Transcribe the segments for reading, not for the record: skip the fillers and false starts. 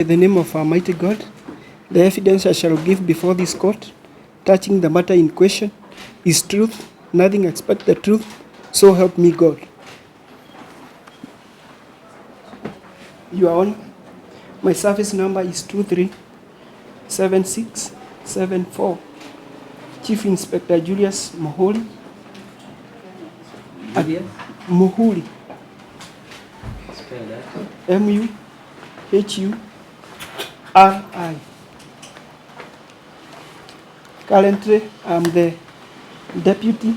In the name of Almighty God, the evidence I shall give before this court, touching the matter in question, is truth, nothing except the truth, so help me God. Your Honor, my service number is 237674. Chief Inspector Julius Muhuri. Muhuri. Spell that. Muhuri. Currently, I'm the Deputy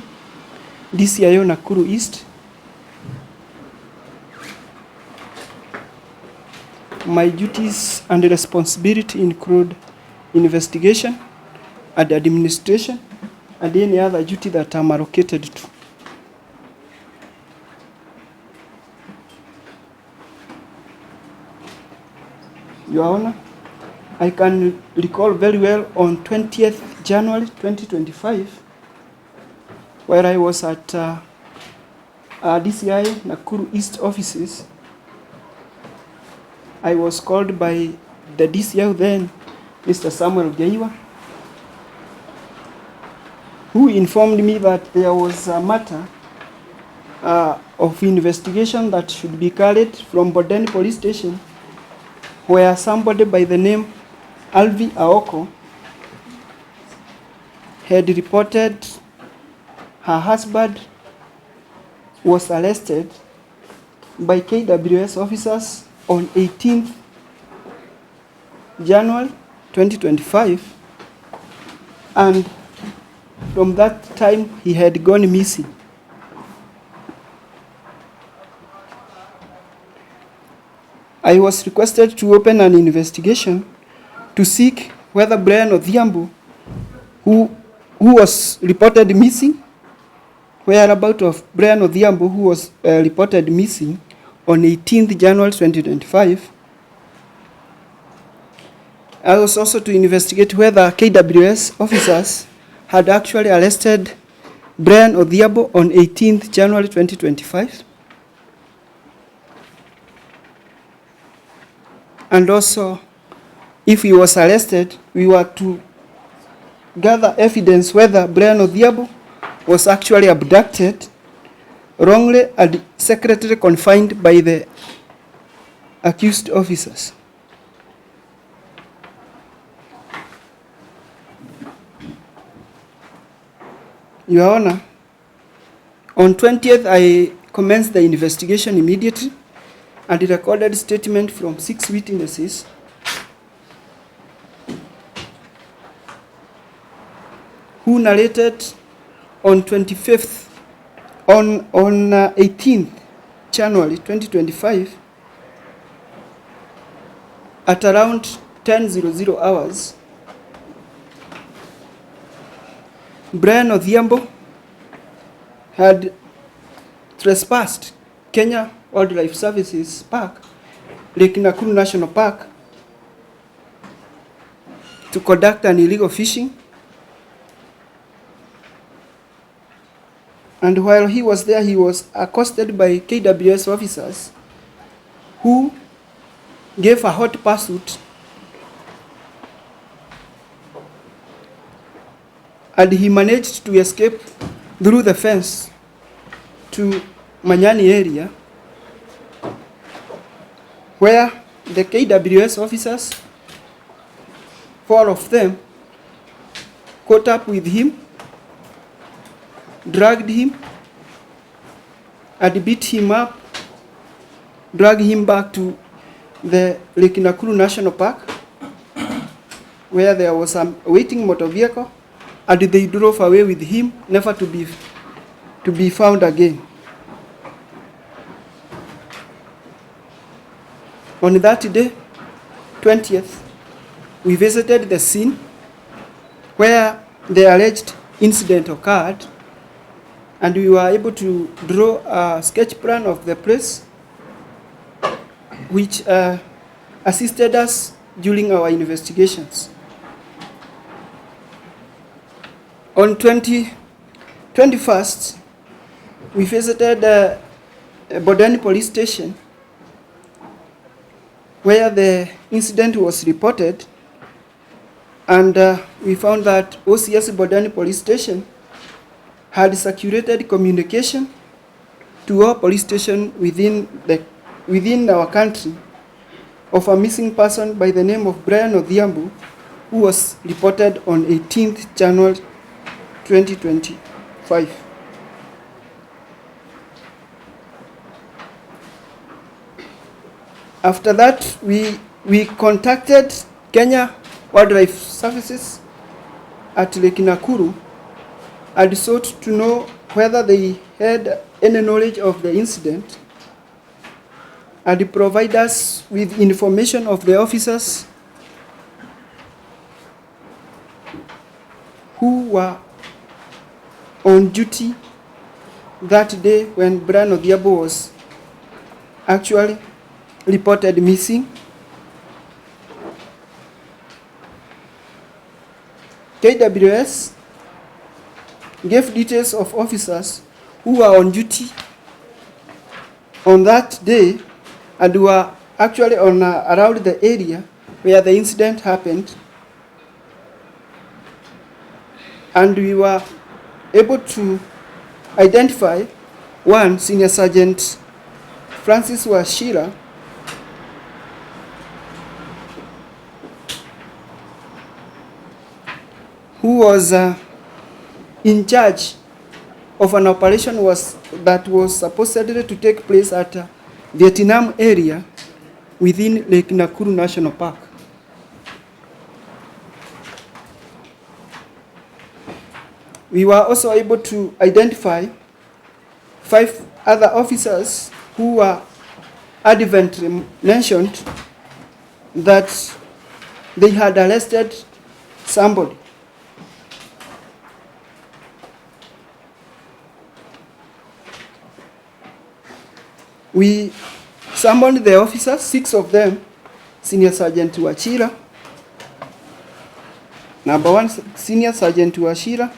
DCIO Nakuru East. My duties and responsibility include investigation and administration and any other duty that I'm allocated to. Your Honor, I can recall very well on 20th January 2025, where I was at DCI Nakuru East offices. I was called by the DCI then, Mr. Samuel Geiwa, who informed me that there was a matter of investigation that should be carried from Bodeni Police Station, where somebody by the name Alvi Aoko had reported her husband was arrested by KWS officers on 18th January 2025, and from that time he had gone missing. I was requested to open an investigation to seek whether Brian Odhiambo, who was reported missing, whereabouts of Brian Odhiambo, who was reported missing on 18th January 2025. I was also to investigate whether KWS officers had actually arrested Brian Odhiambo on 18th January 2025. And also, if he was arrested, we were to gather evidence whether Brian Odhiambo was actually abducted, wrongly and secretly confined by the accused officers. Your Honor, on 20th, I commenced the investigation immediately and recorded statement from 6 witnesses who narrated on 18th January 2025 at around 10:00 hours, Brian Odhiambo had trespassed Kenya Wildlife Services Park, Lake Nakuru National Park, to conduct an illegal fishing. And while he was there, he was accosted by KWS officers who gave a hot pursuit and he managed to escape through the fence to Manyani area, where the KWS officers, 4 of them, caught up with him, dragged him, and beat him up, dragged him back to the Lake Nakuru National Park, where there was a waiting motor vehicle, and they drove away with him, never to be found again. On that day, 20th, we visited the scene where the alleged incident occurred, and we were able to draw a sketch plan of the place, which assisted us during our investigations. On 21st, we visited Bodeni Police Station, where the incident was reported, and we found that OCS Bodani Police Station had circulated communication to all police stations within our country of a missing person by the name of Brian Odhiambo, who was reported on 18th January 2025. After that, we contacted Kenya Wildlife Services at Lake Nakuru and sought to know whether they had any knowledge of the incident and provide us with information of the officers who were on duty that day when Brian Odhiambo was actually reported missing. KWS gave details of officers who were on duty on that day and were actually on around the area where the incident happened, and we were able to identify one Senior Sergeant Francis Washira, who was in charge of an operation that was supposedly to take place at Vietnam area within Lake Nakuru National Park. We were also able to identify 5 other officers who were advertently mentioned that they had arrested somebody. We summoned the officers, 6 of them, Senior Sergeant Wachira, number 1 Senior Sergeant Wachira,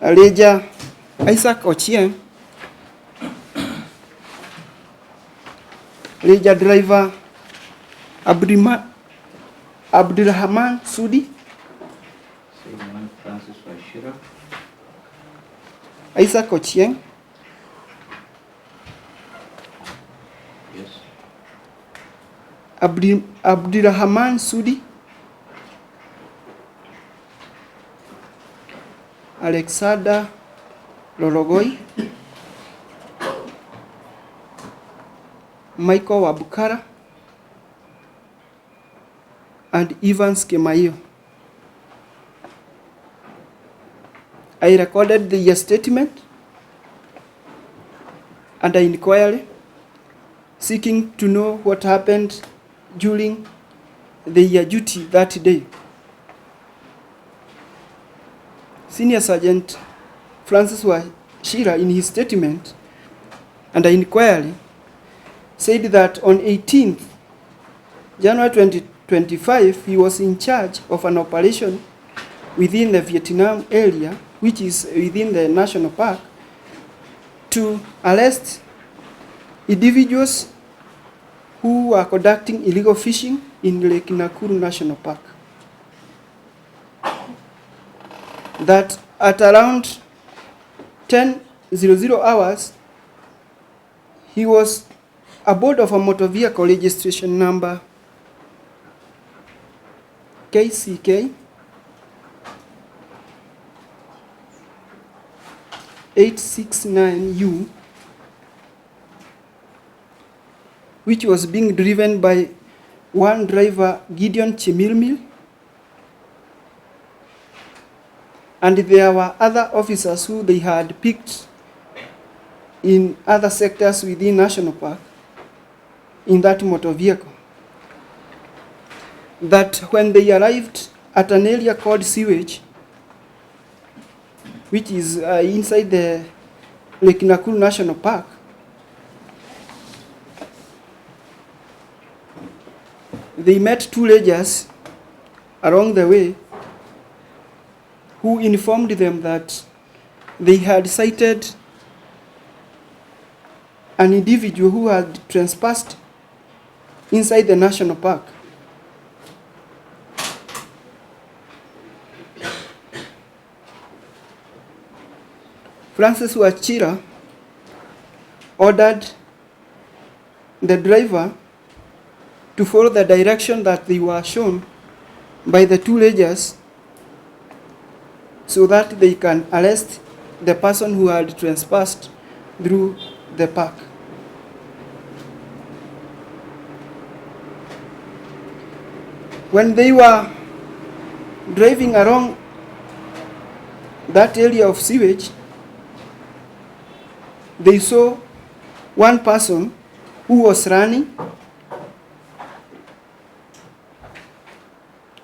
Major Isaac Ochieng, Major Driver Abdurrahman Sudi, Francis Washira, Isaac Ochieng, yes, Abdurrahman Sudi, Alexander Lorogoi, Michael Wabukara, and Evans Kemayo. I recorded their statement and an inquiry seeking to know what happened during their duty that day. Senior Sergeant Francis Washira, in his statement and an inquiry, said that on 18th January 2025, he was in charge of an operation within the Vietnam area, which is within the national park, to arrest individuals who were conducting illegal fishing in Lake Nakuru National Park. That at around 10:00 hours, he was aboard of a motor vehicle registration number KCK 869U, which was being driven by one driver, Gideon Chimilmil, and there were other officers who they had picked in other sectors within National Park in that motor vehicle. That when they arrived at an area called Sewage, which is inside the Lake Nakuru National Park, they met 2 rangers along the way who informed them that they had sighted an individual who had trespassed inside the national park. Francis Wachira ordered the driver to follow the direction that they were shown by the two rangers so that they can arrest the person who had trespassed through the park. When they were driving along that area of sewage, they saw one person who was running,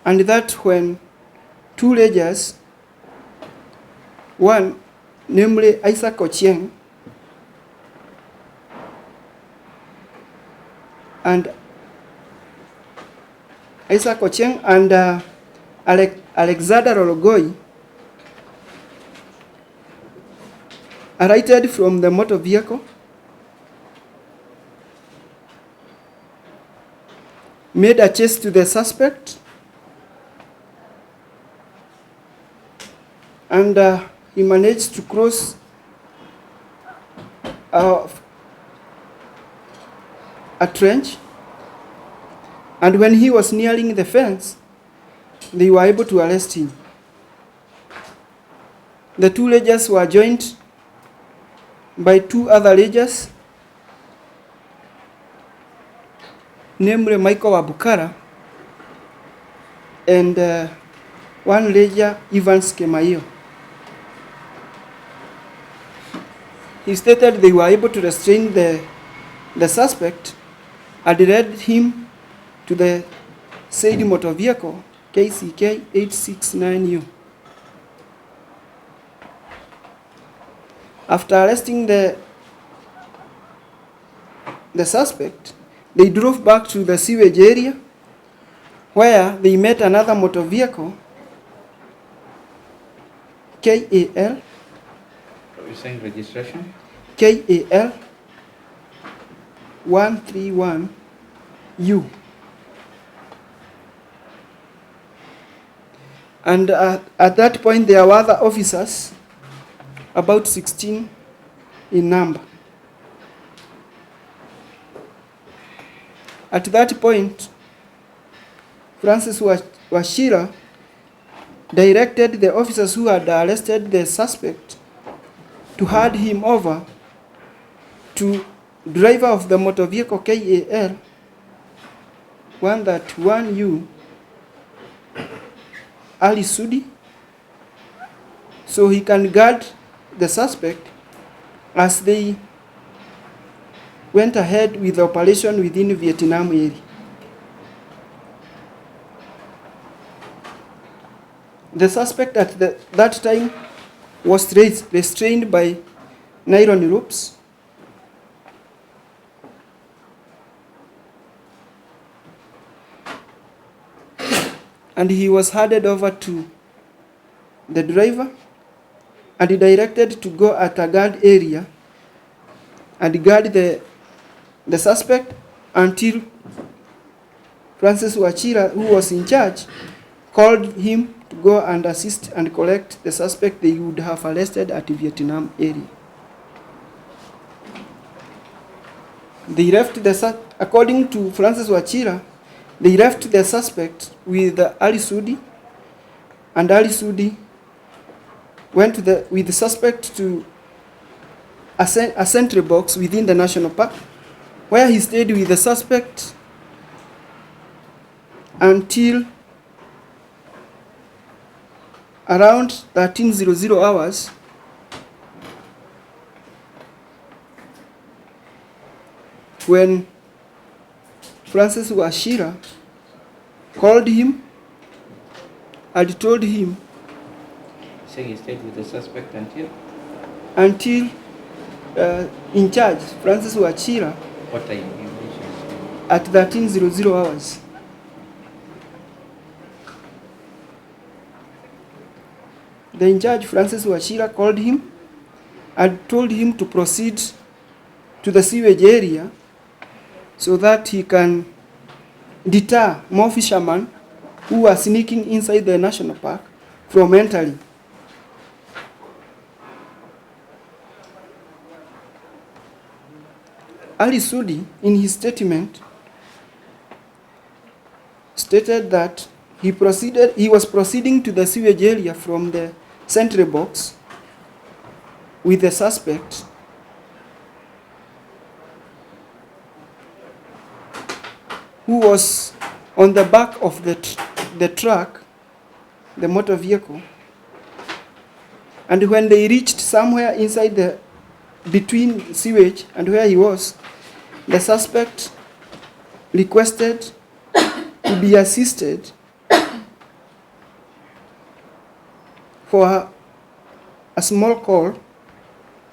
and that when two rangers, one namely Isaac Ochieng and Alexander Ologoi alighted from the motor vehicle, made a chase to the suspect, and he managed to cross a trench, and when he was nearing the fence, they were able to arrest him. The two rangers were joined by two other rangers, namely Michael Wabukara and one ranger, Evans Kemayo. He stated they were able to restrain the suspect and led him to the said motor vehicle, KCK 869U. After arresting the suspect, they drove back to the sewage area where they met another motor vehicle, KAL. You're saying registration? KAL 131U. And at that point, there were other officers, about 16 in number. At that point, Francis Wachira directed the officers who had arrested the suspect to hand him over to driver of the motor vehicle KAL 131U, Ali Sudi, so he can guard the suspect as they went ahead with the operation within Vietnam area. The suspect at that time was restrained by nylon ropes, and he was handed over to the driver and directed to go at a guard area and guard the suspect until Francis Wachira, who was in charge, called him to go and assist and collect the suspect they would have arrested at the Vietnam area. They left according to Francis Wachira, they left the suspect with Ali Sudi, and Ali Sudi went with the suspect to a sentry box within the national park, where he stayed with the suspect until around 1300 hours, when Francis Wachira called him and told him Saying he stayed with the suspect until in charge, Francis Wachira, what time? at 1300 hours. The in charge, Francis Wachira, called him and told him to proceed to the sewage area so that he can deter more fishermen who were sneaking inside the national park from entering. Ali Sudi, in his statement, stated that he was proceeding to the sewage area from the sentry box with the suspect, who was on the back of the truck, the motor vehicle. And when they reached somewhere inside between sewage and where he was, the suspect requested to be assisted for a small call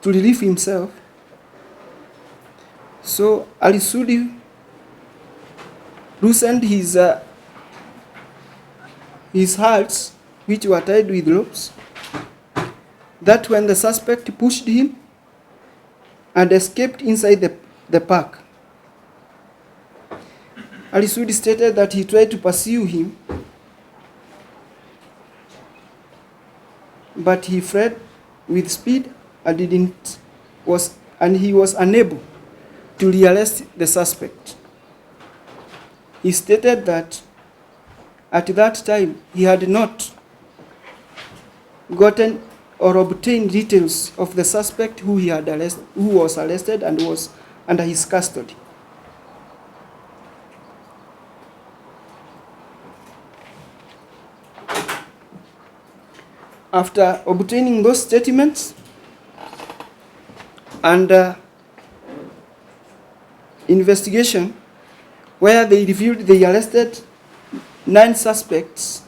to relieve himself. So Ali Sudi loosened his halts, which were tied with ropes, that when the suspect pushed him and escaped inside the park. Ali Sudi stated that he tried to pursue him, but he fled with speed and he was unable to rearrest the suspect. He stated that at that time he had not gotten or obtained details of the suspect who was arrested and was under his custody. After obtaining those statements and investigation, where they revealed they arrested 9 suspects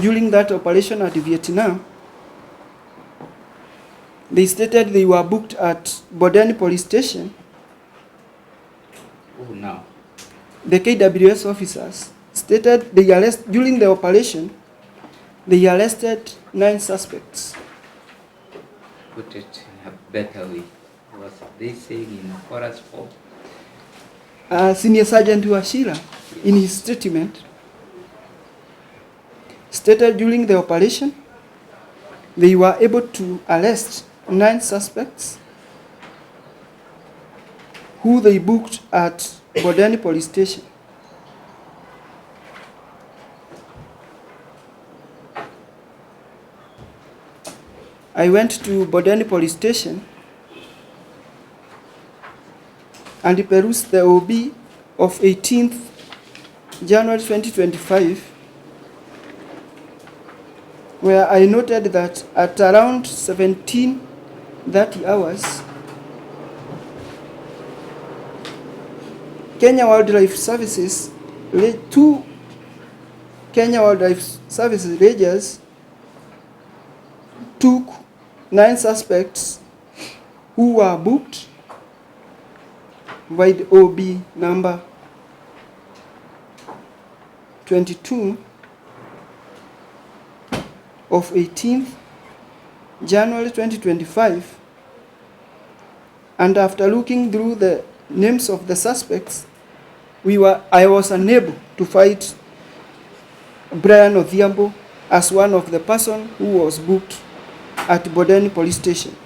during that operation at Vietnam, they stated they were booked at Bodeni police station. Oh, now. The KWS officers stated during the operation, they arrested 9 suspects. Put it in a better way. Was they saying in chorus form? Senior Sergeant Washira, in his statement, stated during the operation, they were able to arrest 9 suspects who they booked at Bodeni police station. I went to Bodeni police station and perused the OB of 18th January 2025, where I noted that at around 17:30 hours, Kenya Wildlife Services, 2 Kenya Wildlife Services rangers took 9 suspects who were booked by the OB number 22 of 18th January 2025, and after looking through the names of the suspects, I was unable to find Brian Odhiambo as one of the person who was booked at Bodeni police station.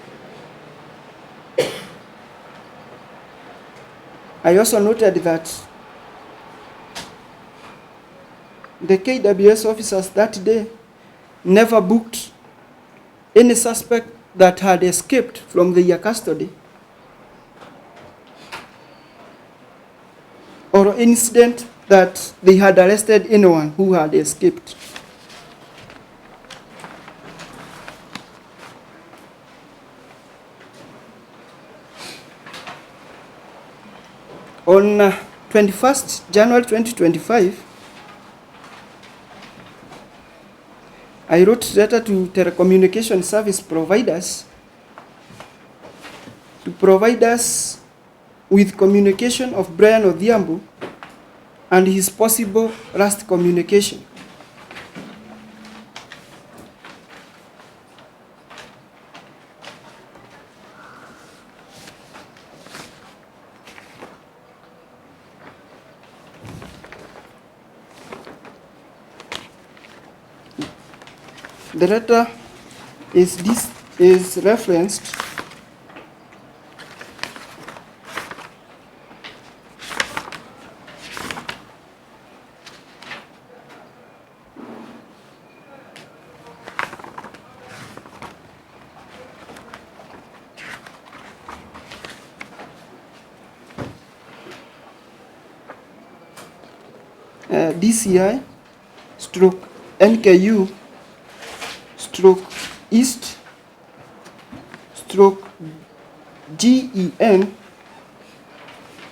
I also noted that the KWS officers that day never booked any suspect that had escaped from their custody or incident that they had arrested anyone who had escaped. On 21st January 2025, I wrote a letter to telecommunication service providers to provide us with communication of Brian Odhiambo and his possible last communication. The letter is referenced DCI stroke NKU stroke East stroke GEN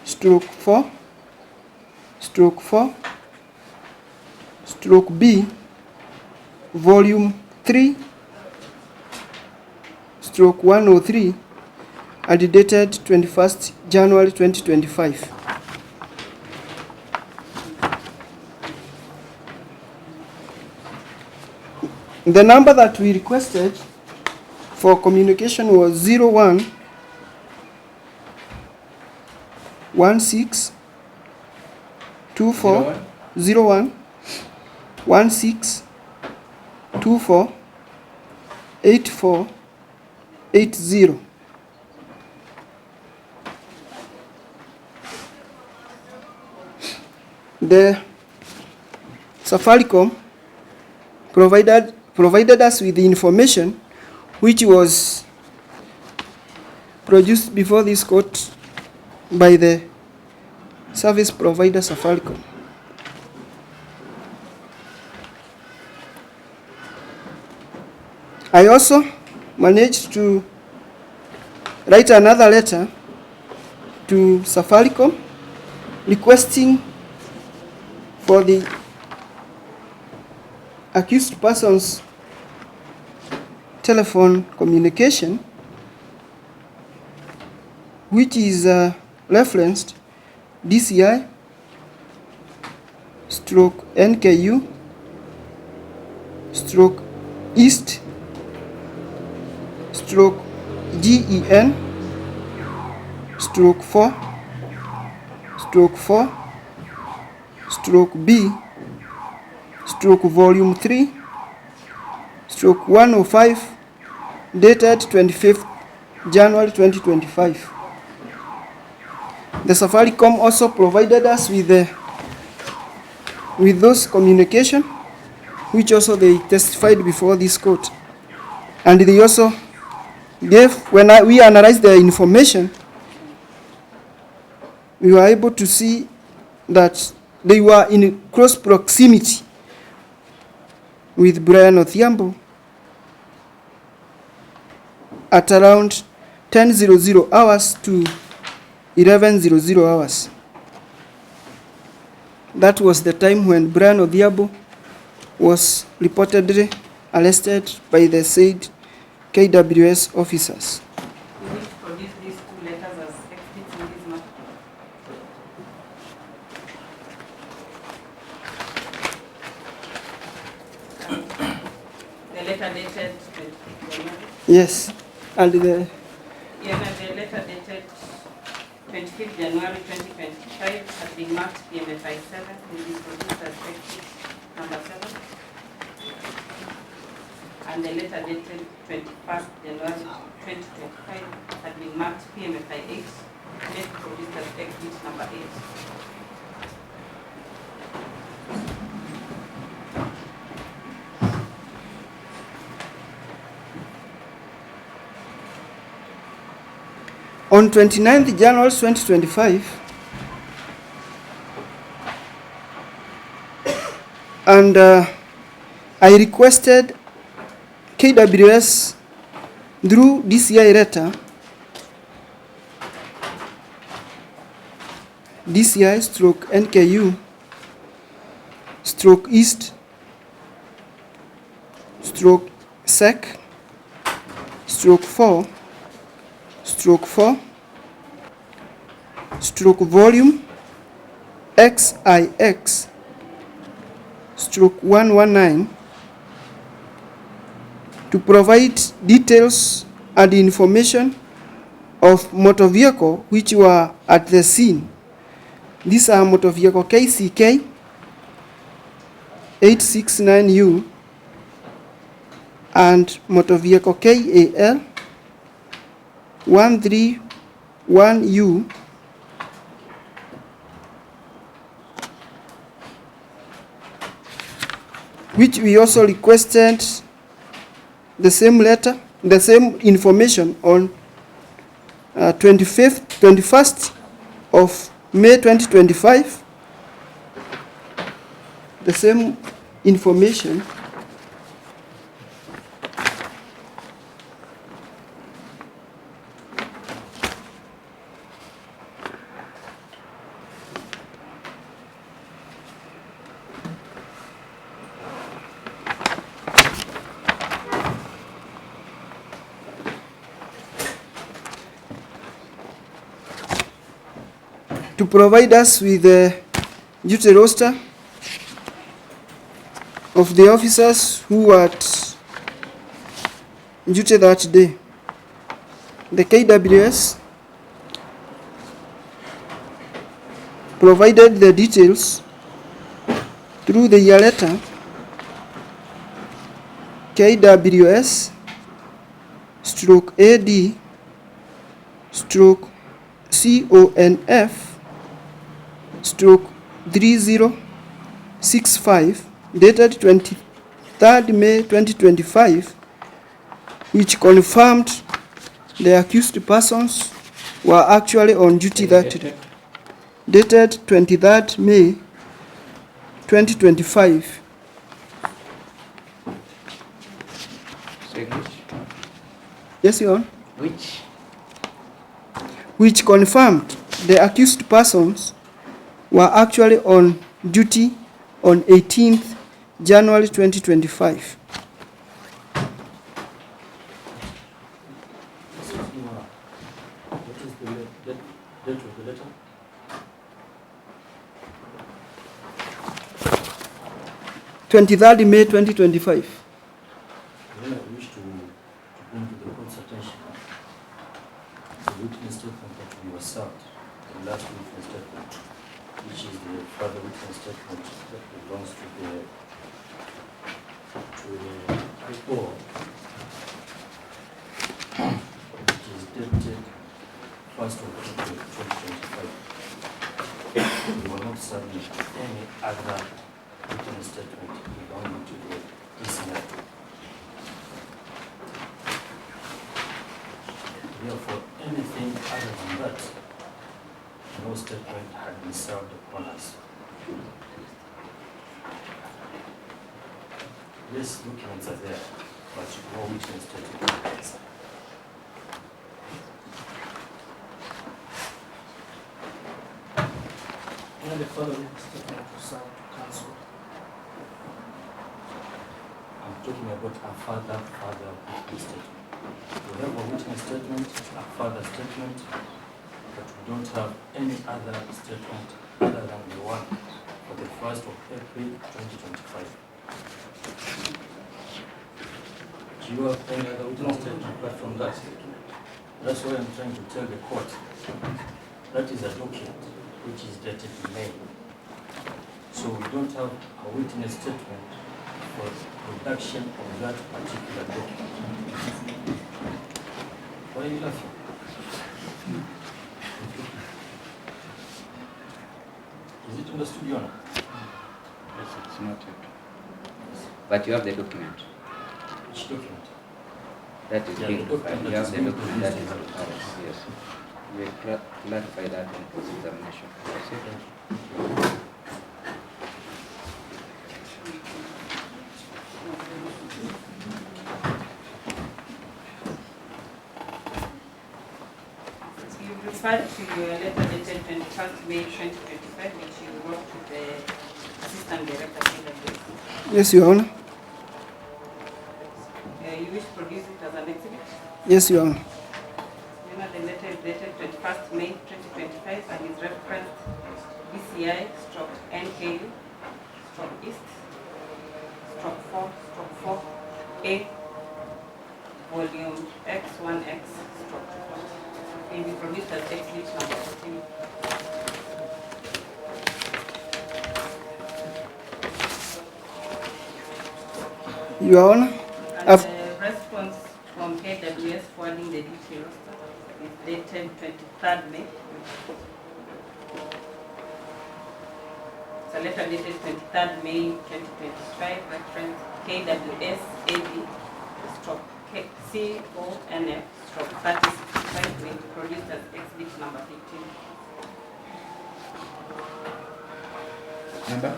stroke 4 stroke 4 stroke B volume 3 stroke 103 and dated 21st January 2025. The number that we requested for communication was 01 16 24 01 16 24 84 80. The Safaricom provided us with the information which was produced before this court by the service provider Safaricom. I also managed to write another letter to Safaricom requesting for the accused person's telephone communication, which is referenced DCI stroke NKU stroke East stroke GEN stroke 4 stroke 4 stroke B stroke volume 3 stroke 105 dated 25th January 2025. The Safaricom also provided us with those communication, which also they testified before this court, and they also gave, when we analyzed the information, we were able to see that they were in close proximity with Brian Odhiambo at around 10:00 hours to 11:00 hours. That was the time when Brian Odhiambo was reportedly arrested by the said KWS officers. You need to produce these two letters as exhibits in this matter. The letter dated 25th January. Yes, and the The letter dated 25th January 2025 has been marked PMFI 7 and is produced as exhibit number 7. And the letter dated 21st January 2025 has been marked PMFI 8 and is produced as exhibit number 8. on 29th January 2025, and I requested KWS through DCI letter, DCI stroke NKU stroke East stroke SEC stroke 4 stroke 4 stroke volume XIX stroke 119 to provide details and information of motor vehicle which were at the scene. These are motor vehicle KCK 869U and motor vehicle KAL 131U which we also requested the same letter, the same information on 21st of May 2025. The same information to provide us with the duty roster of the officers who were at duty that day. The KWS provided the details through the year letter KWS stroke AD stroke CONF stroke 3065 dated 23rd May 2025, which confirmed the accused persons were actually on duty that day, dated 23rd May 2025. Yes, Your Honor. Which confirmed the accused persons were actually on duty on 18th January 2025. What is the date of the letter? 23rd May 2025. Then I wish to bring to the court's attention the witness statement that we were served, the last witness statement, which is the further witness statement that belongs to the report, which is dated 1st of April 2025. We were not subject to any other witness statement belonging to the DCI. Therefore, anything other than that, no statement had been served upon us. Yes, documents are there, but no witness statement. And the following statement was served to counsel. I'm talking about a further witness statement. We have a witness statement, a further statement, but we don't have any other statement other than the one for the 1st of April 2025. Do you have any other witness statement apart from that? That's why I'm trying to tell the court. That is a document which is dated in May. So we don't have a witness statement for production of that particular document. Why are you laughing? Is it understood, Your Honor? Yes, it's noted. But you have the document. Which document? That is Yeah, being the provided. document You have is the being document that is produced. ours. Yes. We will clarify that in cross-examination. You referred to your letter dated 21st May 2025, which you wrote to the Assistant Director, KWS. Yes, Your Honor. You wish to produce it as an exhibit? Yes, Your Honor. You know, the letter is dated 21st May 2025 and is referenced BCI stroke NKU stroke East stroke 4 A volume X1X stroke 2. Can be produced as exhibit number 14. Your Honor. And Af- KWS forwarding the duty roster is dated 23rd May. It's a letter dated 23rd May 2025, reference KWS AB stroke CONF stroke 3065, being produced as exhibit number 15. Number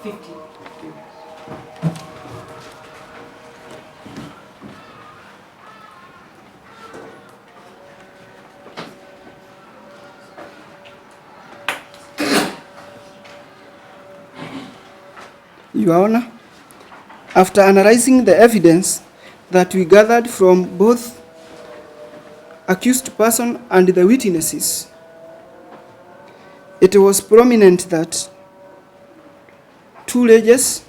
50. 50. Your Honor, after analyzing the evidence that we gathered from both accused person and the witnesses, it was prominent that two ladies,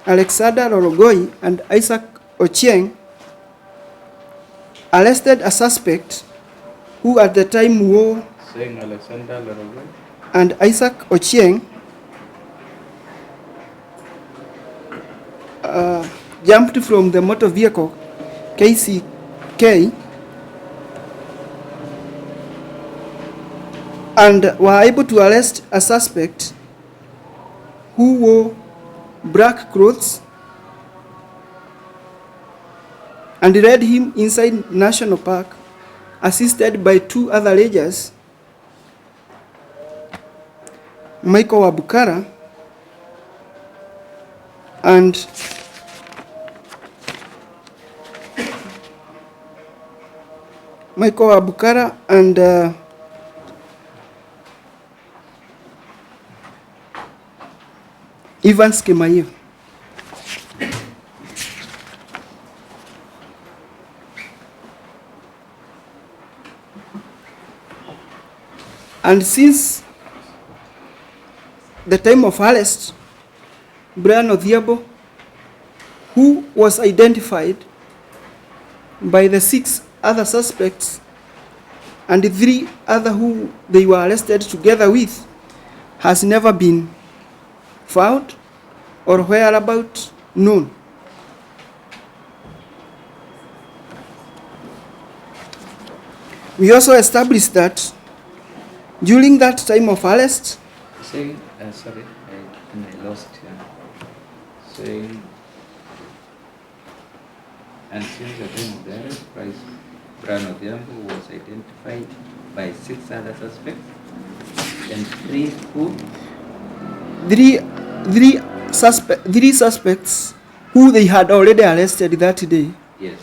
Alexander Orogoi and Isaac Ochieng, arrested a suspect who at the time wore Saying Alexander Lorogo. and Isaac Ochieng jumped from the motor vehicle KCK and were able to arrest a suspect who wore black clothes and led him inside National Park, assisted by two other rangers, Michael Wabukara and Evans Kimayo. And since the time of arrest, Brian Odhiambo, who was identified by the 6 other suspects and the 3 other who they were arrested together with, has never been found or whereabout known. We also established that during that time of arrest, Saying, sorry, I lost here. Saying, and since the time of the arrest, Brian Odhiambo was identified by 6 other suspects and 3 who? Three suspects who they had already arrested that day. Yes.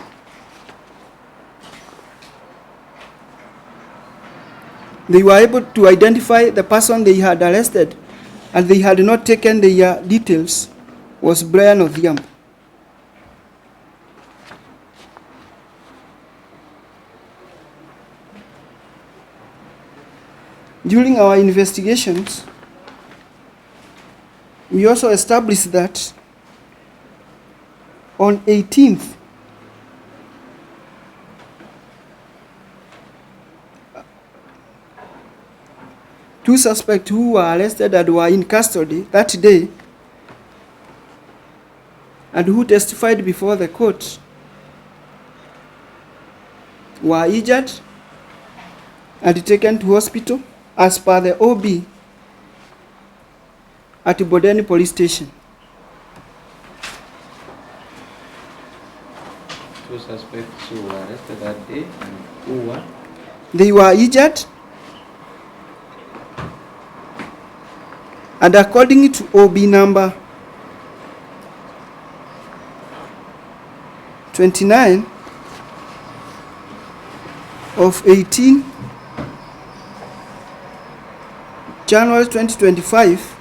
They were able to identify the person they had arrested, and they had not taken their details, was Brian Odhiambo. During our investigations, we also established that on 18th, two suspects who were arrested and were in custody that day and who testified before the court were injured and taken to hospital as per the OB at Bodeni Police Station. 2 suspects who were arrested that day and who were? They were injured, and according to OB number 29 of 18 January 2025,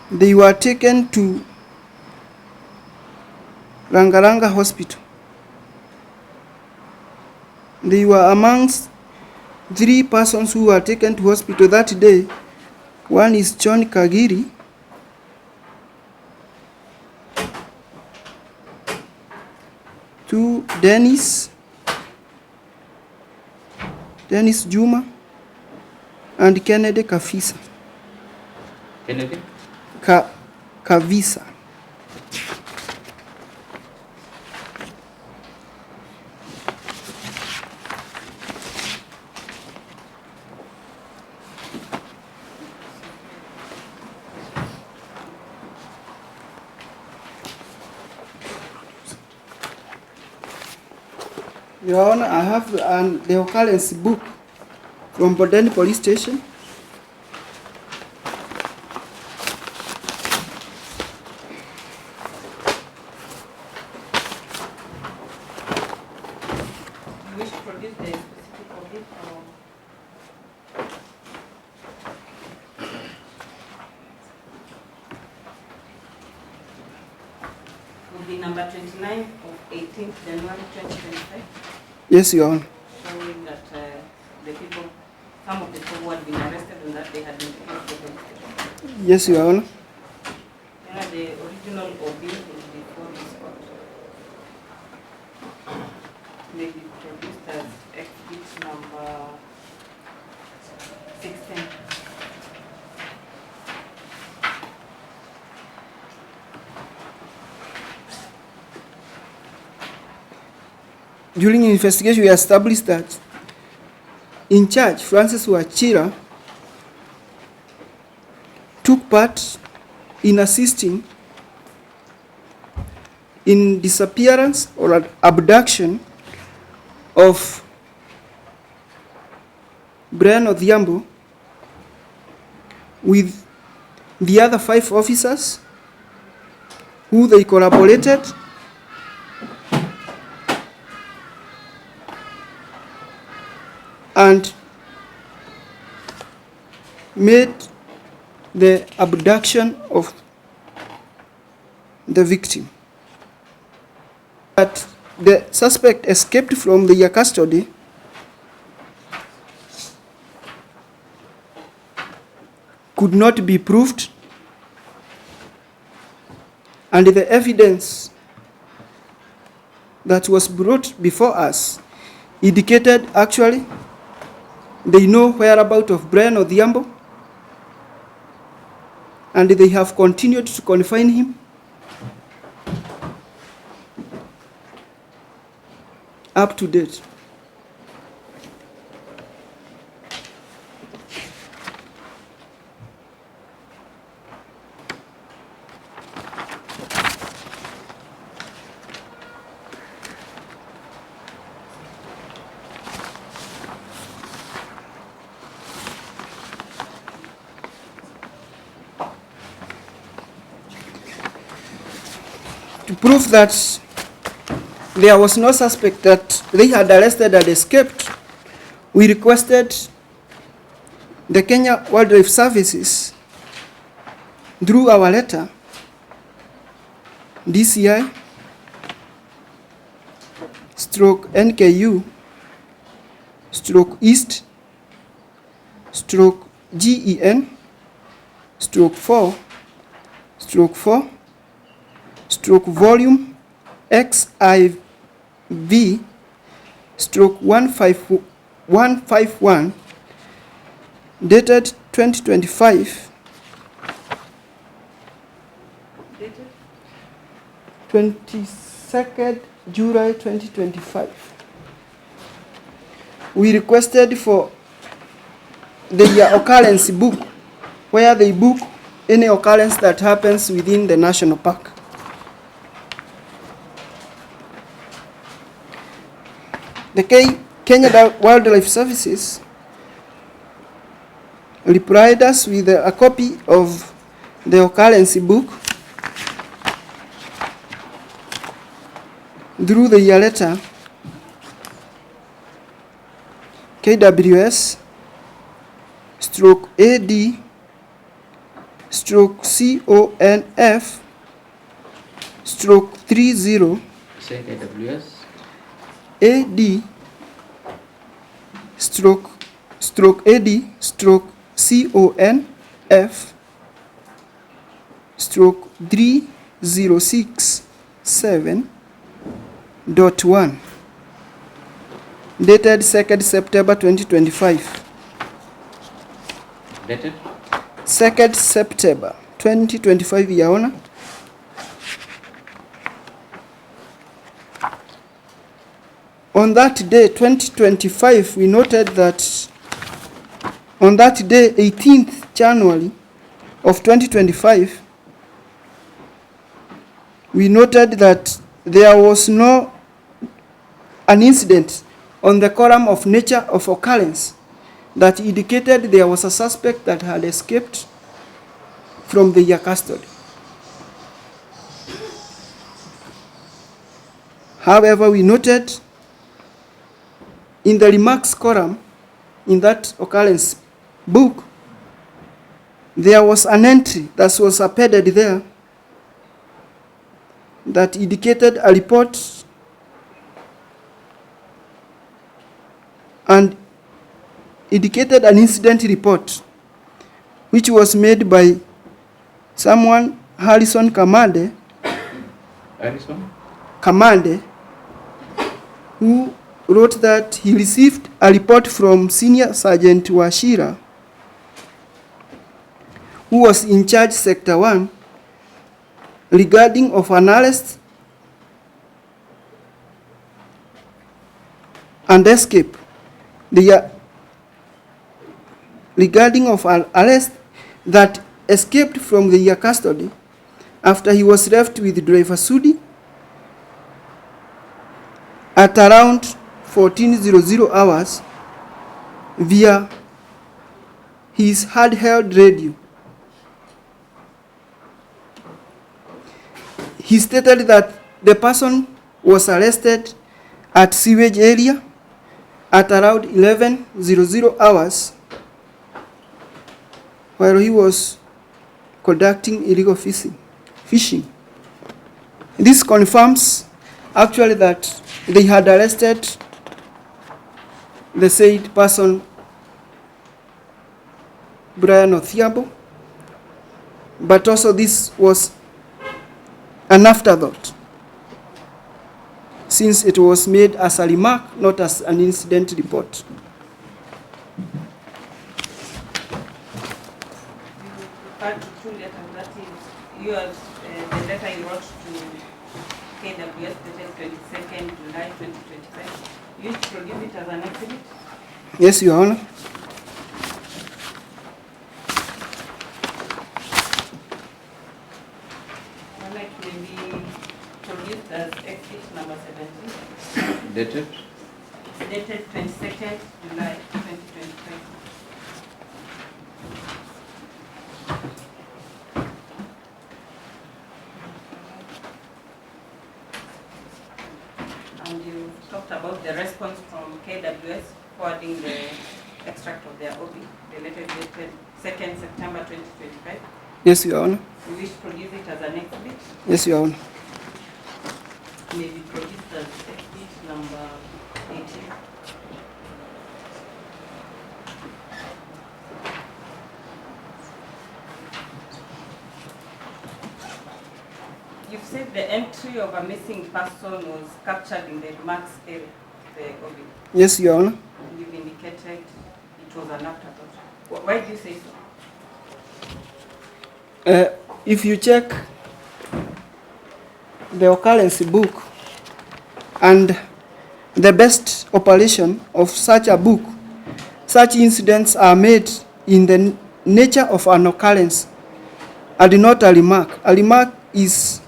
they were taken to Rangaranga Hospital. They were amongst 3 persons who were taken to hospital that day. One is John Kagiri, two Dennis Juma, and Kennedy Kavisa. Kennedy? Kavisa. Your Honor, I have the occurrence book from Bodeni Police Station. You wish to produce the specific of it or? Would be number 29 of 18th January 2025, Yes, Your Honor. showing that the people, some of the people who had been arrested and that they had been taken to the police station. Yes, Your Honor. The original OB is before this court. May be produced as exhibit number 16. During investigation, we established that in charge, Francis Wachira took part in assisting in disappearance or abduction of Brian Odhiambo with the other 5 officers who they collaborated and made the abduction of the victim. But the suspect escaped from their custody could not be proved, and the evidence that was brought before us indicated actually they know whereabouts of Brian Odhiambo, and they have continued to confine him up to date. To prove that there was no suspect that they had arrested and escaped, we requested the Kenya Wildlife Services through our letter, DCI stroke NKU stroke East stroke GEN stroke 4 stroke 4 stroke volume XIV stroke 151 dated 2025 Dated 22nd July 2025. We requested for the occurrence book where they book any occurrence that happens within the national park. The Kenya Wildlife Services replied us with a copy of the occurrence book through the letter KWS stroke AD stroke CONF stroke 30 Say KWS. AD stroke AD stroke CONF stroke 3067.1 dated 2nd September 2025. Dated 2nd September 2025, Your Honor. On that day, 2025, we noted that on that day, 18th January of 2025, we noted that there was no an incident on the column of nature of occurrence that indicated there was a suspect that had escaped from their custody. However, we noted in the remarks column in that occurrence book, there was an entry that was appended there that indicated a report and indicated an incident report which was made by someone, Harrison Kamande, who wrote that he received a report from Senior Sergeant Washira, who was in charge Sector 1, regarding of an arrest and escape. Regarding of an arrest that escaped from their custody after he was left with driver Sudi at around 14:00 hours via his handheld radio. He stated that the person was arrested at sewage area at around 11:00 hours while he was conducting illegal fishing. This confirms actually that they had arrested the said person, Brian Odhiambo, but also this was an afterthought, since it was made as a remark, not as an incident report. You referred to two letters, that is, you have the letter you wrote to KWS dated 22nd July 2025. You should produce it as an exhibit. Yes, Your Honor. It may be produced as exhibit number 17. Dated? Dated 22nd July 2025. And you talked about the response from KWS forwarding the extract of their OB, the letter dated 2nd September 2025. Yes, Your Honor. You wish to produce it as an exhibit. Yes, Your Honor. May be produced as exhibit number 18. You've said the entry of a missing person was captured in the remarks area, the OB. Yes, Your Honor. You've indicated it was an afterthought. Why do you say so? If you check the occurrence book and the best operation of such a book, such incidents are made in the nature of an occurrence and not a remark. A remark is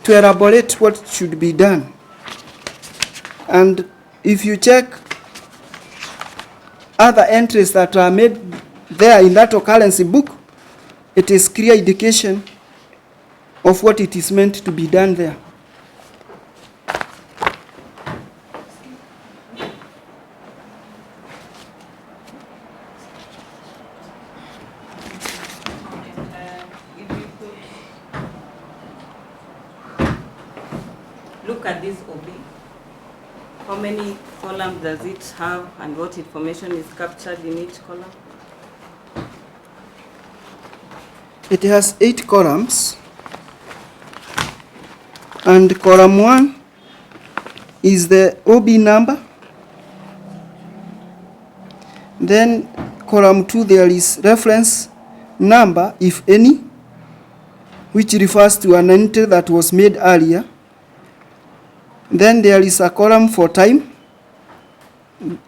to elaborate what should be done. And if you check other entries that are made there in that occurrence book, it is clear indication of what it is meant to be done there. If you could look at this OB, how many columns does it have and what information is captured in each column? It has 8 columns, and column 1 is the OB number. Then column 2, there is reference number, if any, which refers to an entry that was made earlier. Then there is a column for time.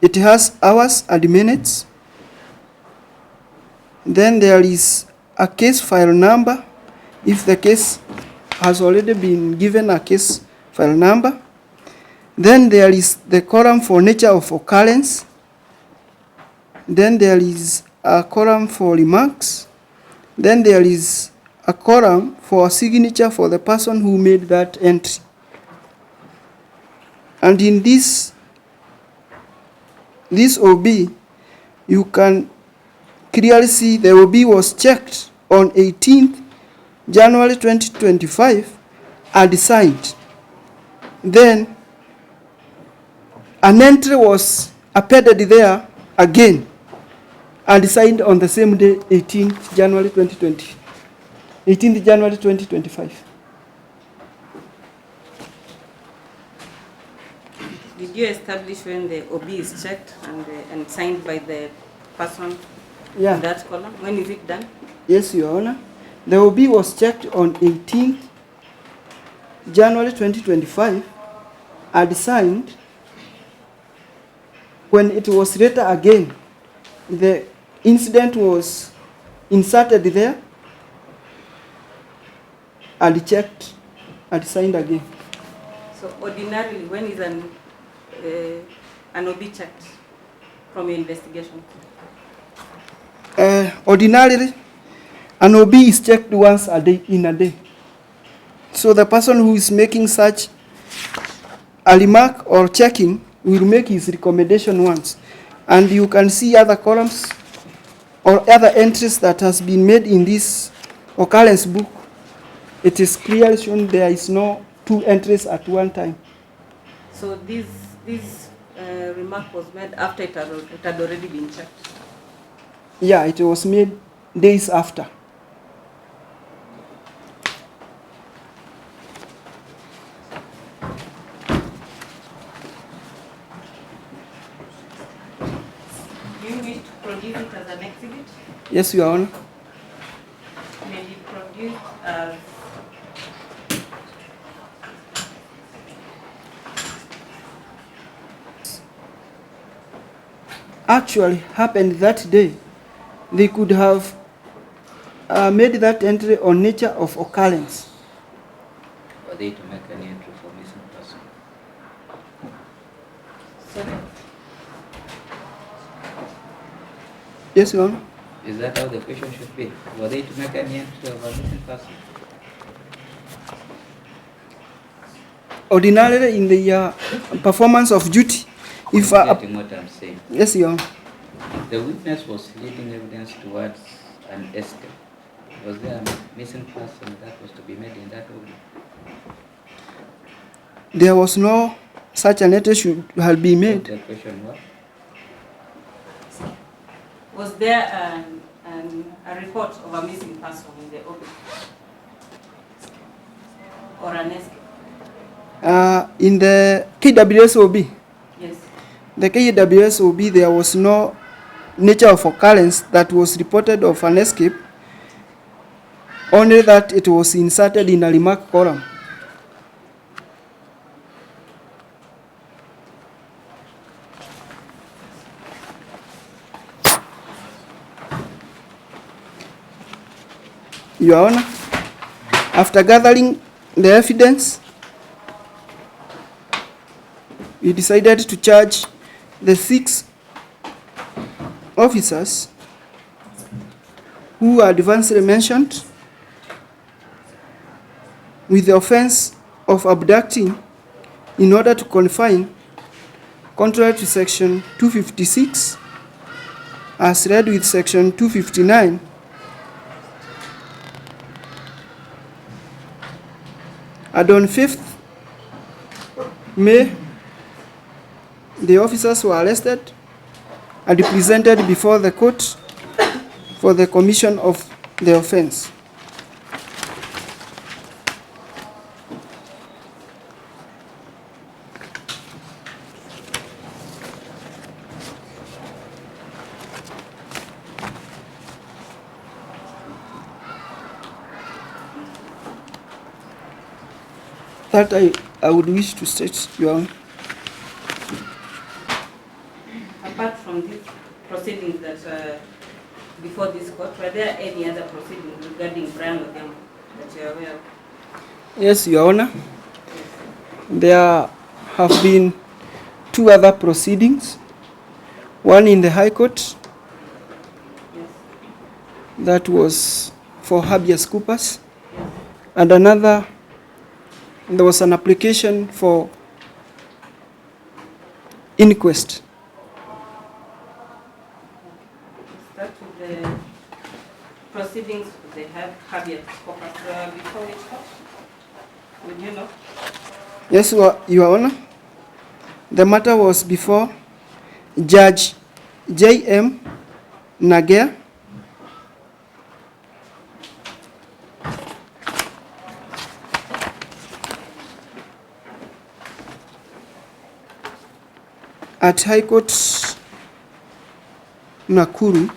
It has hours and minutes. Then there is a case file number, if the case has already been given a case file number. Then there is the column for nature of occurrence. Then there is a column for remarks. Then there is a column for a signature for the person who made that entry. And in this OB, you can clearly see the OB was checked on 18th January 2025 and signed. Then an entry was appended there again and signed on the same day, 18th January 2025. Did you establish when the OB is checked and signed by the person in that column? When is it done? Yes, Your Honor. The OB was checked on 18th January 2025 and signed. When it was later again, the incident was inserted there and checked and signed again. So ordinarily, when is an OB checked from your investigation? Ordinarily, an OB is checked once a day, in a day. So the person who is making such a remark or checking will make his recommendation once. And you can see other columns or other entries that has been made in this occurrence book. It is clearly shown there is no two entries at one time. So this remark was made after it had already been checked? Yeah, it was made days after. Do you wish to produce it as an exhibit? Yes, Your Honor. May be produced as actually happened that day. They could have made that entry on nature of occurrence. Were they to make any entry for missing person? sorry. Yes, Your Honor. Is that how the question should be? Were they to make any entry of a missing person? Ordinarily, in the performance of duty, if Getting what I'm saying. yes, Your Honor. The witness was leading evidence towards an escape. Was there a missing person that was to be made in that order? There was no such an entry should have been made. The question was? Was there a report of a missing person in the OB? Or an escape? In the KWSOB, Yes. the KWSOB, there was no nature of occurrence that was reported of an escape, only that it was inserted in a remark column. Your Honor, after gathering the evidence, we decided to charge the 6 officers who are advancedly mentioned with the offense of abducting in order to confine, contrary to section 256, as read with section 259, and on 5th May, the officers were arrested and presented before the court for the commission of the offense. That I would wish to state, Your Honor. Apart from these proceedings that before this court, were there any other proceedings regarding Brian Odhiambo that you are aware of? Yes, Your Honor. There have been two other proceedings. One in the High Court, that was for habeas corpus, and another, there was an application for inquest. Start with the proceedings they have habeas corpus before which court? Would you know? Yes, Your Honor. The matter was before Judge J.M. Nagea. At High Court Nakuru.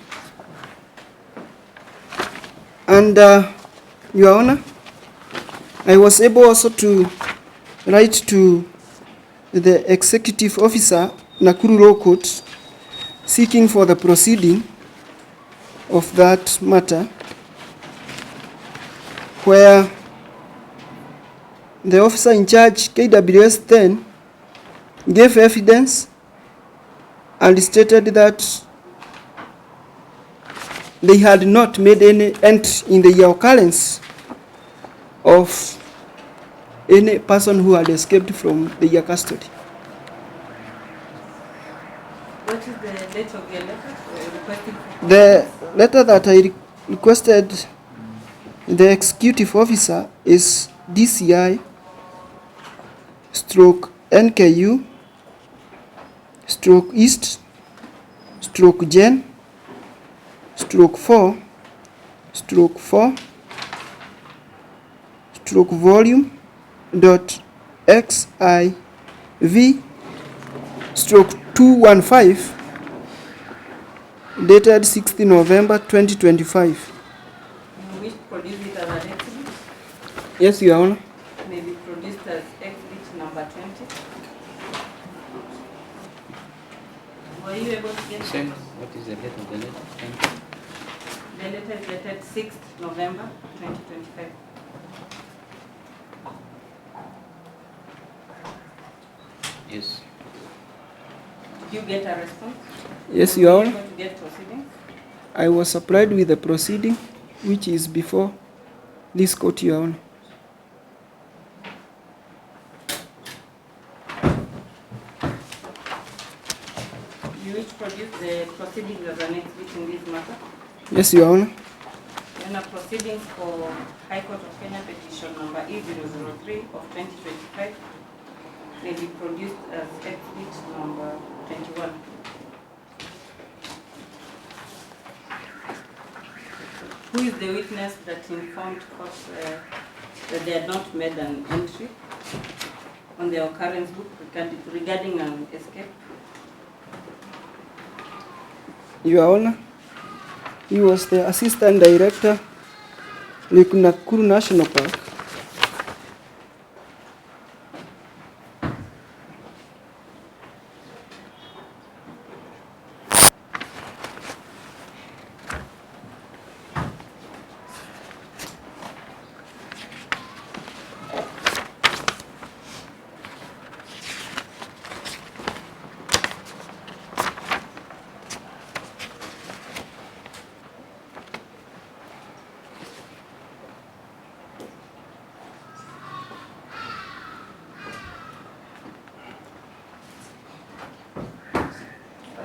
And Your Honor, I was able also to write to the executive officer, Nakuru Law Court, seeking for the proceeding of that matter, where the officer in charge, KWS 10, gave evidence and stated that they had not made any entry in the occurrence of any person who had escaped from their custody. What is the date of your letter requesting for The letter that I requested the executive officer is DCI stroke NKU stroke East stroke Gen stroke 4 stroke 4 stroke volume dot XIV stroke 215 dated 16 November 2025. you wish to produce it as an exhibit? Yes, Your Honor. May be produced as exhibit number 20. Were you able to get Same. What is the date of the letter? Thank you. the letter is dated 6th November 2025? Yes. Did you get a response? Yes, Were Your you Honor. able to get proceedings? I was supplied with the proceeding, which is before this court, Your Honor. You wish to produce the proceedings as an exhibit in this matter? Yes, Your Honor. Then a proceedings for High Court of Kenya petition number E003 of 2025 may be produced as exhibit number 21. Who is the witness that informed court that they had not made an entry on the occurrence book regarding an escape? Your Honor, he was the Assistant Director, Lake Nakuru National Park.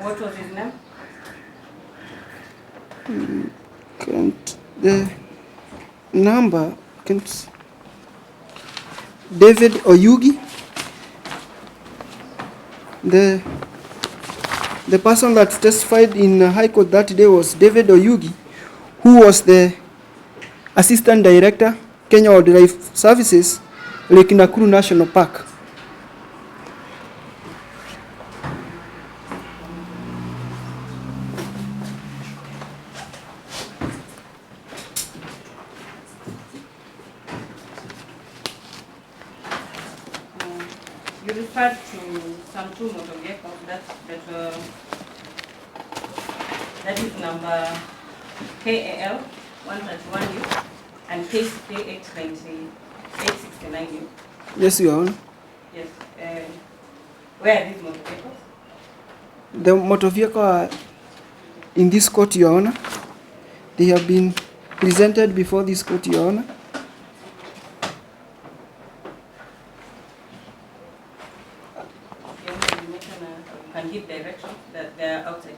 What was his name? The number, David Oyugi. The person that testified in High Court that day was David Oyugi, who was the Assistant Director, Kenya Wildlife Services, Lake Nakuru National Park. You referred to some two motor vehicles that is number KAL 131U and KCK 869U. Yes, Your Honor. Yes. Where are these motor vehicles? The motor vehicle are in this court, Your Honor. They have been presented before this court, Your Honor. You can give direction that they are outside.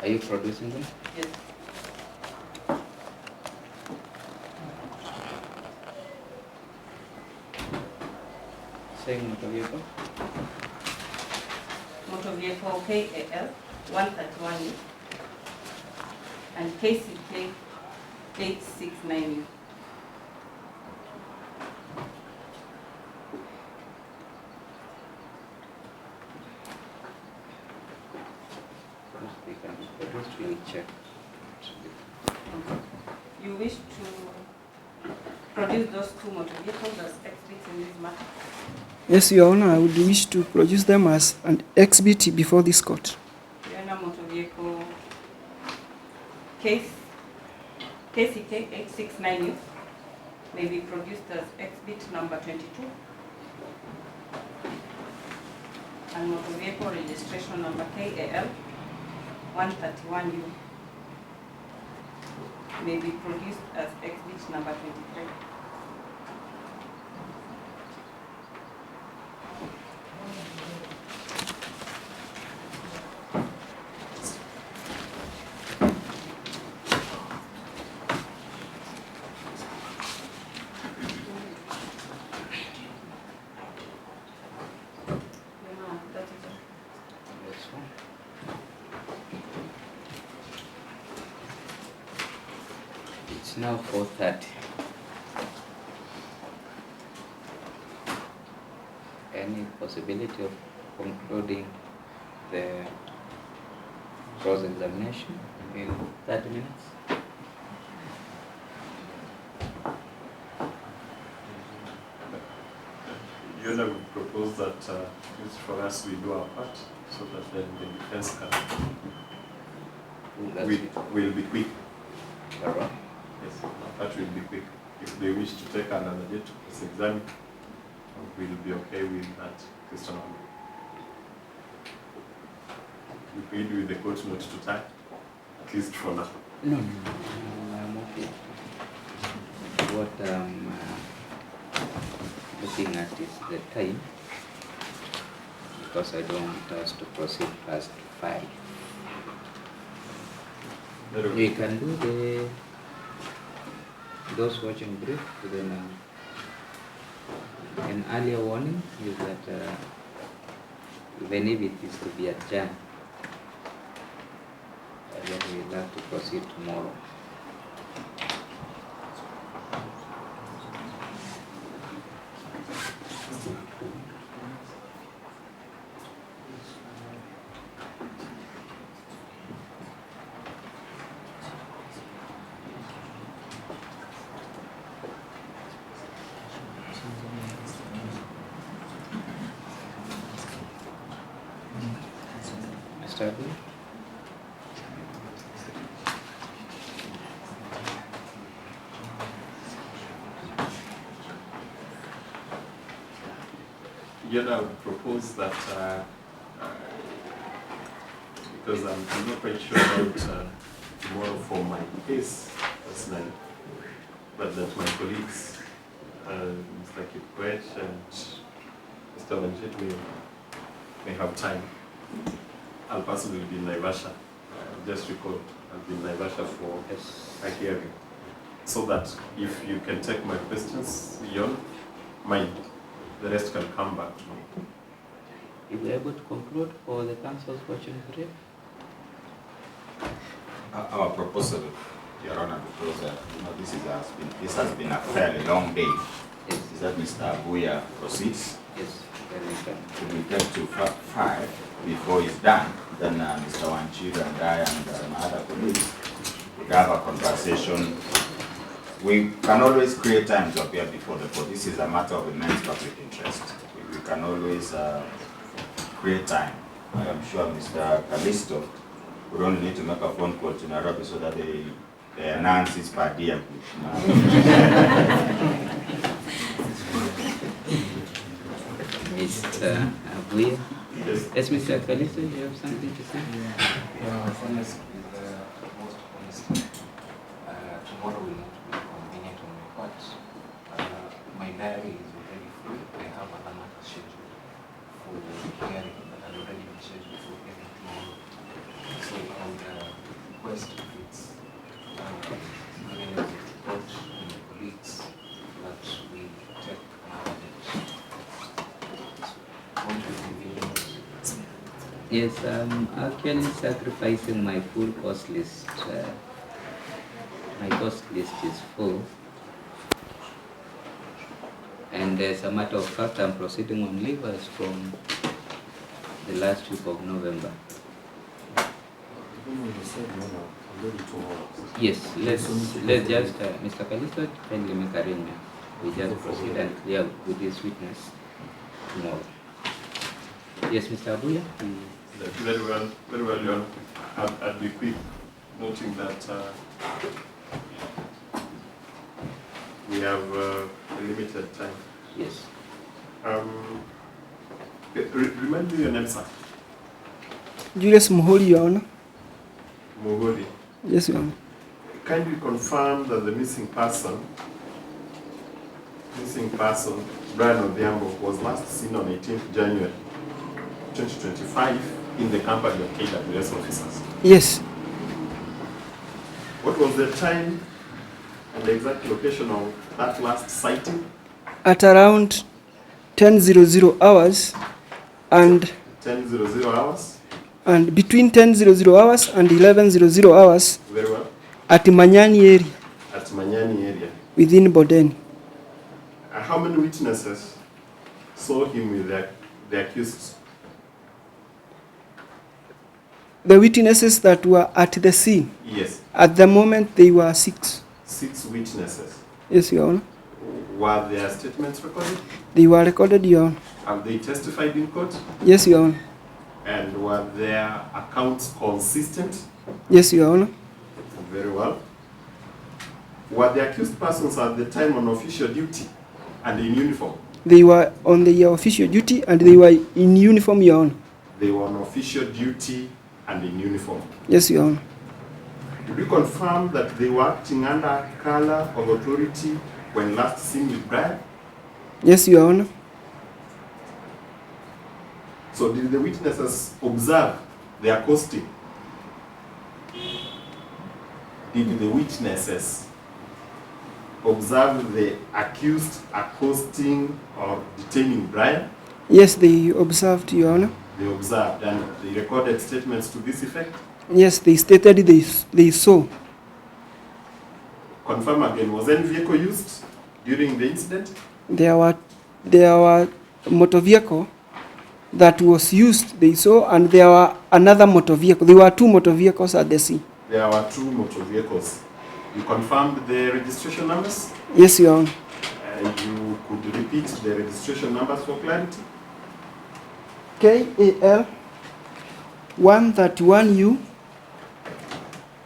Are you producing them? Yes. Saying motor vehicle? Motor vehicle KAL 131U and KCK 869U. They can be produced, we'll check. You wish to produce those two motor vehicles as exhibits in this matter? Yes, Your Honor, I would wish to produce them as an exhibit before this court. Your Honor, motor vehicle case KCK 869U may be produced as exhibit number 22. And motor vehicle registration number KAL 131U may be produced as exhibit number 23. That's fine. It's now 4:30. Any possibility of concluding the cross-examination in 30 minutes? You know, we propose that it's for us we do our part so that then the defense can That's it. will be quick. All right. Yes, our part will be quick. If they wish to take another day to cross-examine, we'll be okay with that question. We plead with the court not to tie, at least for now. No, I'm okay. What I'm looking at is the time, because I don't want us to proceed past 5. We can do those watching brief, then an earlier warning is that even if it is to be adjourned, then we'll have to proceed tomorrow. Mr. Abdul? Yet I would propose that, because I'm not quite sure about tomorrow for my case personally, but that my colleagues, Mr. Chequetv and Mr. Vanjet may have time. I'll possibly be in Naivasha. Just recall, I'll be in Naivasha for a hearing. So that if you can take my questions beyond mine, the rest can come back to me. You were able to conclude for the council's watching brief? Our proposal, Your Honor, because this has been a fairly long day, Yes. is that Mr. Abuya proceeds. Yes, then we can. If we get to 5 before he's done, then Mr. Wanchiru and I and my other colleagues would have a conversation. We can always create time to appear before the court. This is a matter of immense public interest. We can always create time. I am sure Mr. Callisto would only need to make a phone call to Nairobi so that they announce his per diem. Mr. Abuya. Yes. Yes, Mr. Kalisto, you have something to say? Honest with the most honesty. Tomorrow will not be convenient on my part. My diary is already full. I have other matters scheduled for the hearing that had already been scheduled for every tomorrow. So I would request if it's given as a report to my colleagues that we take another date. Won't be convenient. Yes, I'm actually sacrificing my full course list. My course list is full. And as a matter of fact, I'm proceeding on leave as from the last week of November. Yes, let's just, Mr. Kalisto, kindly make arrangement. We just proceed and clear with this witness tomorrow. Yes, Mr. Abuya? Very well, Your Honor. I'll be quick, noting that we have a limited time. Yes. Remind me your name, sir. Julius Muhuri, Your Honor. Muhuri. Yes, Your Honor. Kindly confirm that the missing person, Brian Odhiambo, was last seen on 18th January 2025 in the company of KWS officers. Yes. What was the time and the exact location of that last sighting? At around 10:00 hours and 10:00 hours? and between 10:00 hours and 11:00 hours Very well. at Manyani area At Manyani area. within Bodeni. How many witnesses saw him with the accused? The witnesses that were at the scene, Yes, at the moment they were 6. 6 witnesses. Yes, Your Honor. Were their statements recorded? They were recorded, Your Honor. Have they testified in court? Yes, Your Honor. And were their accounts consistent? Yes, Your Honor. Very well. Were the accused persons at the time on official duty and in uniform? They were on their official duty and they were in uniform, Your Honor. They were on official duty and in uniform. Yes, Your Honor. Did you confirm that they were acting under color of authority when last seen with Brian? Yes, Your Honor. So did the witnesses observe their accosting? Did the witnesses observe the accused accosting or detaining Brian? Yes, they observed, Your Honor. They observed and they recorded statements to this effect? Yes, they stated they saw. Confirm again, was any vehicle used during the incident? There were motor vehicle that was used, they saw, and there were another motor vehicle. There were 2 motor vehicles at the scene. There were 2 motor vehicles. You confirmed the registration numbers? Yes, Your Honor. You could repeat the registration numbers for clarity? KAL 131U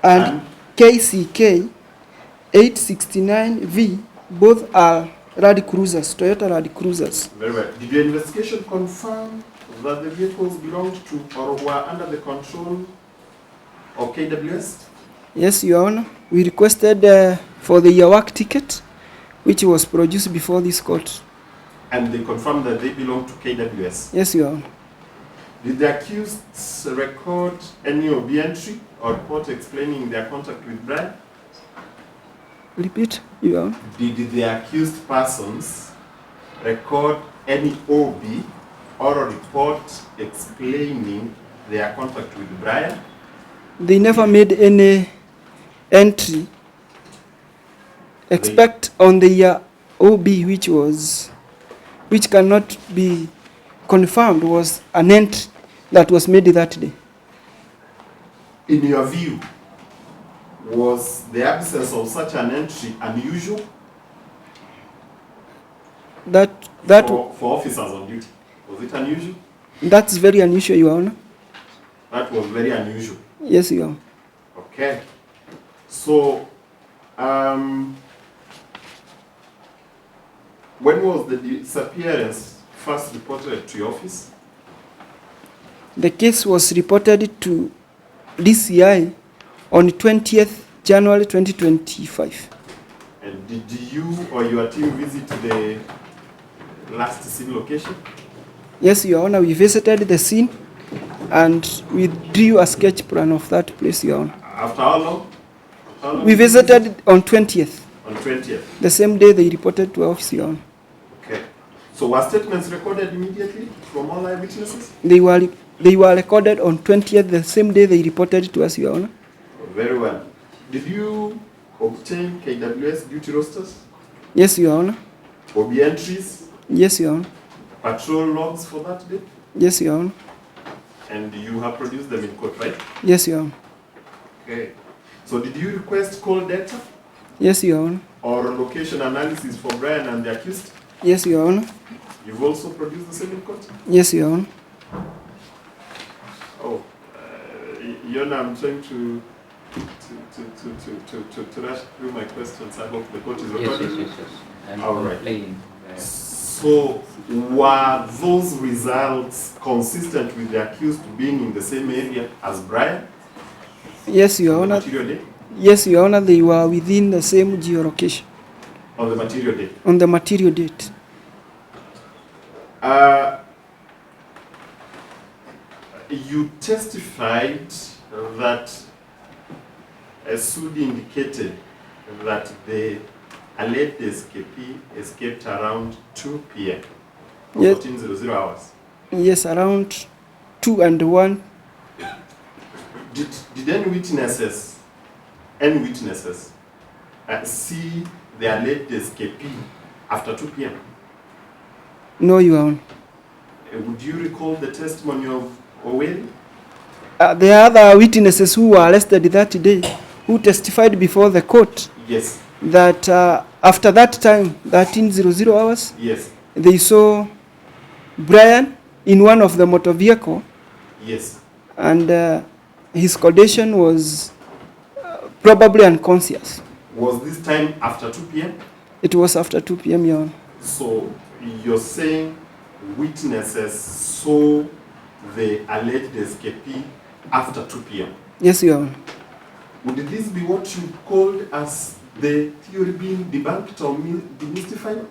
and KCK 869V, both are Land Cruisers, Toyota Land Cruisers. Very well. Did your investigation confirm that the vehicles belonged to or were under the control of KWS? Yes, Your Honor. We requested for the work ticket, which was produced before this court. And they confirmed that they belong to KWS? Yes, Your Honor. Did the accused record any OB entry or report explaining their contact with Brian? Repeat, Your Honor. Did the accused persons record any OB or a report explaining their contact with Brian? They never made any entry except on the OB, which cannot be confirmed was an entry that was made that day. In your view, was the absence of such an entry unusual for officers on duty? Was it unusual? That's very unusual, Your Honor. That was very unusual. Yes, Your Honor. Okay. So, when was the disappearance first reported to your office? The case was reported to DCI on 20th January 2025. And did you or your team visit the last scene location? Yes, Your Honor, we visited the scene and we drew a sketch plan of that place, Your Honor. After how long? How long We did you visited visit? on 20th, On 20th. the same day they reported to office, Your Honor. Okay. So were statements recorded immediately from all eyewitnesses? They were recorded on 20th, the same day they reported to us, Your Honor. Very well. Did you obtain KWS duty rosters, Yes, Your Honor. OB entries, Yes, Your Honor. patrol logs for that day? Yes, Your Honor. And you have produced them in court, right? Yes, Your Honor. Okay. So did you request call data Yes, Your Honor. or location analysis for Brian and the accused? Yes, Your Honor. You've also produced the same in court? Yes, Your Honor. Oh, Yona, I'm trying to rush through my questions. I hope the court is Yes, recording. yes, yes, yes. I'm All right. playing. So, were those results consistent with the accused being in the same area as Brian Yes, Your on the Honor. material day? Yes, Your Honor, they were within the same geolocation On the material day? on the material date. You testified that Sudi indicated that the alleged escapee escaped around 2 p.m. or Yes. 14:00 hours. Yes, around 2 and 1. Did any witnesses see the alleged escapee after 2 p.m.? No, Your Honor. Would you recall the testimony of Oweri? The other witnesses who were arrested that day, who testified before the court, Yes, that after that time, 13:00 hours, yes, they saw Brian in one of the motor vehicle, yes. and his condition was probably unconscious. Was this time after 2 p.m.? It was after 2 p.m., Your Honor. So you're saying witnesses saw the alleged escapee after 2 p.m. Yes, Your Honor. Would this be what you called as the theory being debunked or demystified?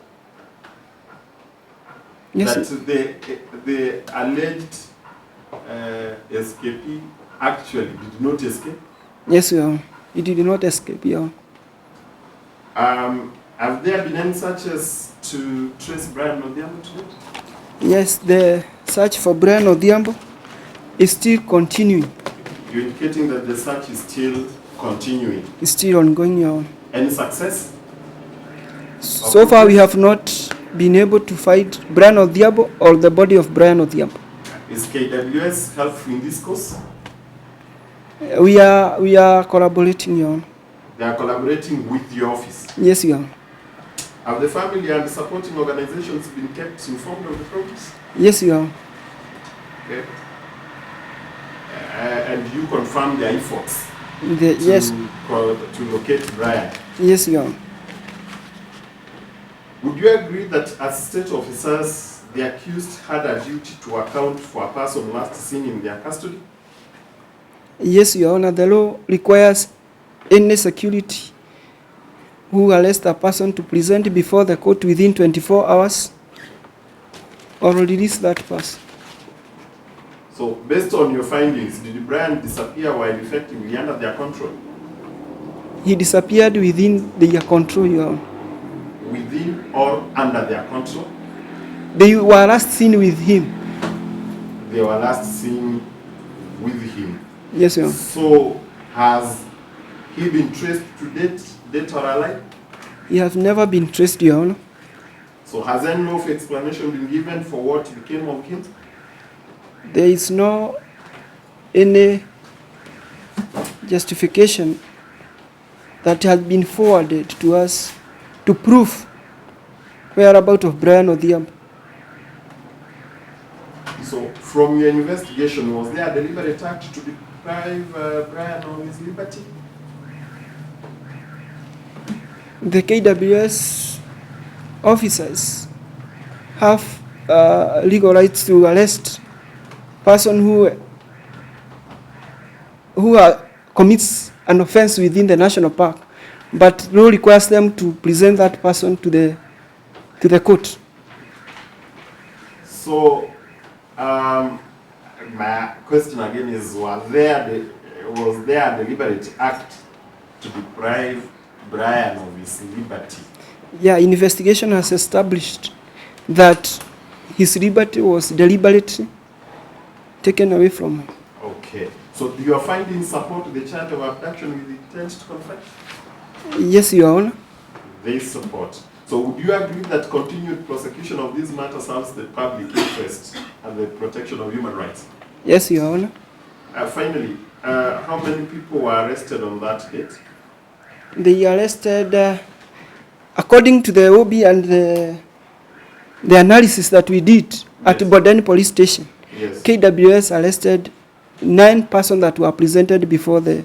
Yes, That the alleged escapee actually did not escape? yes, Your Honor. He did not escape, Your Honor. Have there been any searches to trace Brian Odhiambo to it? Yes, the search for Brian Odhiambo is still continuing. You're indicating that the search is still continuing. It's still ongoing, Your Honor. Any success? So far, we have not been able to find Brian Odhiambo or the body of Brian Odhiambo. Is KWS helpful in this cause? We are collaborating, Your Honor. They are collaborating with your office. Yes, Your Honor. Have the family and the supporting organizations been kept informed of the progress? Yes, Your Honor. Okay. And you confirm their efforts Yes, to locate Brian. yes, Your Honor. Would you agree that as state officers, the accused had a duty to account for a person last seen in their custody? Yes, Your Honor. The law requires any security who arrests a person to present before the court within 24 hours or release that person. So, based on your findings, did Brian disappear while effectively under their control? He disappeared within their control, Your Honor. Within or under their control? They were last seen with him. They were last seen with him. Yes, Your Honor. So, has he been traced to date, dead or alive? He has never been traced, Your Honor. So, has any lawful explanation been given for what became of him? There is no any justification that has been forwarded to us to prove whereabouts of Brian Odhiambo. So, from your investigation, was there a deliberate act to deprive Brian of his liberty? The KWS officers have legal rights to arrest person who commits an offense within the national park, but law requires them to present that person to the court. So, my question again is, was there a deliberate act to deprive Brian of his liberty? Yeah, investigation has established that his liberty was deliberately taken away from him. Okay. So, do your findings support the charge of abduction with intent to confine? Yes, Your Honor. They support. So, would you agree that continued prosecution of these matters serves the public interest and the protection of human rights? Yes, Your Honor. Finally, how many people were arrested on that date? They arrested, according to the OB and the analysis that we did at Yes. Bodeni Police Station, Yes. KWS arrested 9 persons that were presented before the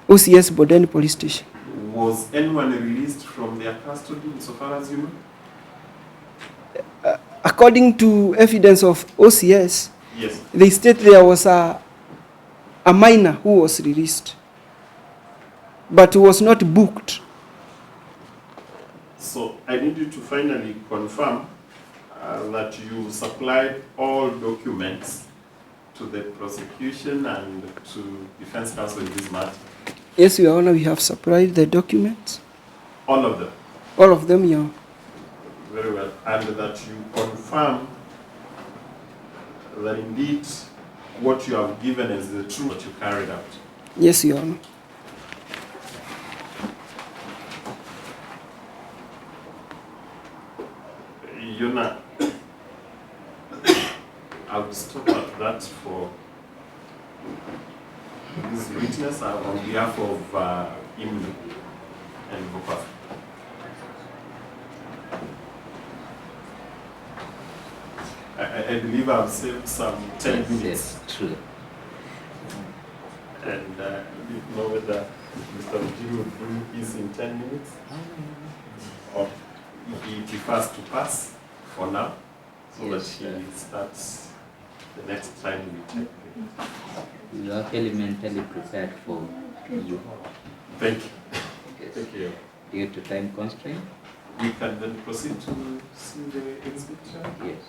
OCS Bodeni Police Station. Was anyone released from their custody insofar as you know? According to evidence of OCS, Yes. they state there was a minor who was released, but was not booked. So I need you to finally confirm that you supplied all documents to the prosecution and to defense counsel in this matter. Yes, Your Honor, we have supplied the documents. All of them. All of them, Your Honor. Very well. And that you confirm that indeed what you have given is the truth that you carried out. Yes, Your Honor. Yona, I will stop at that for this witness on behalf of IMLU and VOPAF. I believe I've saved some 10 minutes. Yes, true. And I don't know whether Mr. Muhuri would bring his in 10 minutes or if he prefers to pass for now so Yes, that he starts the next time we take. We are actually mentally prepared for you. Thank you. Yes. Thank you. Due to time constraint, We can then proceed to see the exhibit. yes.